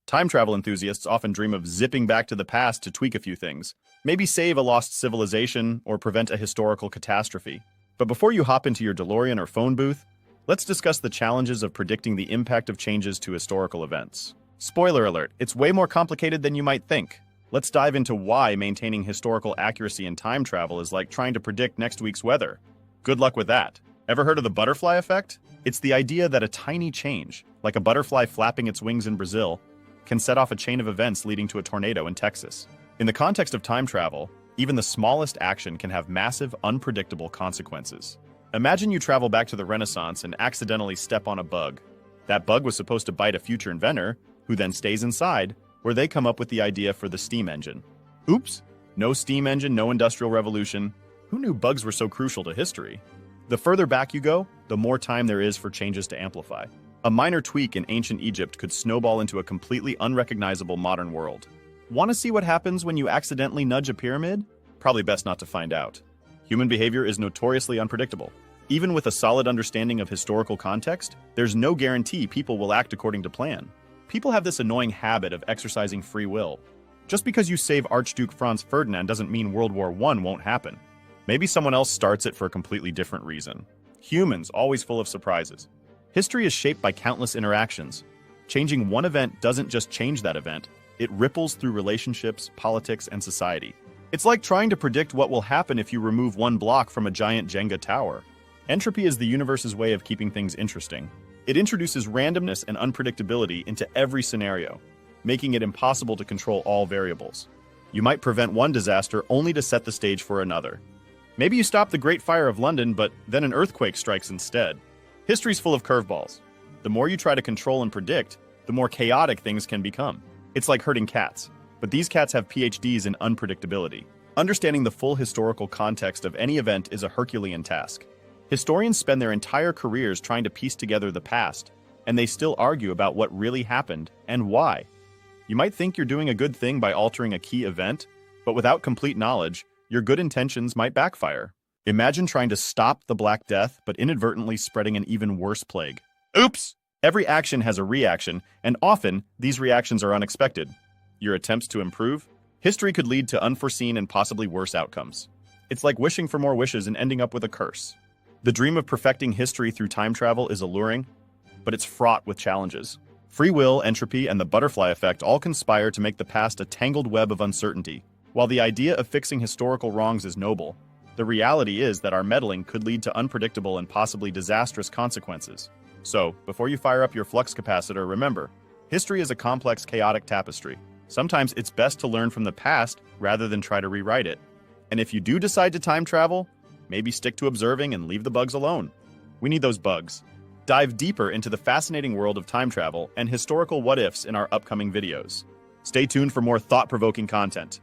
Time travel enthusiasts often dream of zipping back to the past to tweak a few things, maybe save a lost civilization or prevent a historical catastrophe. But before you hop into your DeLorean or phone booth, let's discuss the challenges of predicting the impact of changes to historical events. Spoiler alert, it's way more complicated than you might think. Let's dive into why maintaining historical accuracy in time travel is like trying to predict next week's weather. Good luck with that. Ever heard of the butterfly effect? It's the idea that a tiny change, like a butterfly flapping its wings in Brazil, can set off a chain of events leading to a tornado in Texas. In the context of time travel, even the smallest action can have massive, unpredictable consequences. Imagine you travel back to the Renaissance and accidentally step on a bug. That bug was supposed to bite a future inventor, who then stays inside, where they come up with the idea for the steam engine. Oops! No steam engine, no industrial revolution. Who knew bugs were so crucial to history? The further back you go, the more time there is for changes to amplify. A minor tweak in ancient Egypt could snowball into a completely unrecognizable modern world. Want to see what happens when you accidentally nudge a pyramid? Probably best not to find out. Human behavior is notoriously unpredictable. Even with a solid understanding of historical context, there's no guarantee people will act according to plan. People have this annoying habit of exercising free will. Just because you save Archduke Franz Ferdinand doesn't mean World War I won't happen. Maybe someone else starts it for a completely different reason. Humans, always full of surprises. History is shaped by countless interactions. Changing one event doesn't just change that event, it ripples through relationships, politics, and society. It's like trying to predict what will happen if you remove one block from a giant Jenga tower. Entropy is the universe's way of keeping things interesting. It introduces randomness and unpredictability into every scenario, making it impossible to control all variables. You might prevent one disaster only to set the stage for another. Maybe you stop the Great Fire of London, but then an earthquake strikes instead. History's full of curveballs. The more you try to control and predict, the more chaotic things can become. It's like herding cats, but these cats have PhDs in unpredictability. Understanding the full historical context of any event is a Herculean task. Historians spend their entire careers trying to piece together the past, and they still argue about what really happened and why. You might think you're doing a good thing by altering a key event, but without complete knowledge, your good intentions might backfire. Imagine trying to stop the Black Death, but inadvertently spreading an even worse plague. Oops! Every action has a reaction, and often, these reactions are unexpected. Your attempts to improve? History could lead to unforeseen and possibly worse outcomes. It's like wishing for more wishes and ending up with a curse. The dream of perfecting history through time travel is alluring, but it's fraught with challenges. Free will, entropy, and the butterfly effect all conspire to make the past a tangled web of uncertainty. While the idea of fixing historical wrongs is noble, the reality is that our meddling could lead to unpredictable and possibly disastrous consequences. So, before you fire up your flux capacitor, remember, history is a complex, chaotic tapestry. Sometimes it's best to learn from the past rather than try to rewrite it. And if you do decide to time travel, maybe stick to observing and leave the bugs alone. We need those bugs. Dive deeper into the fascinating world of time travel and historical what-ifs in our upcoming videos. Stay tuned for more thought-provoking content.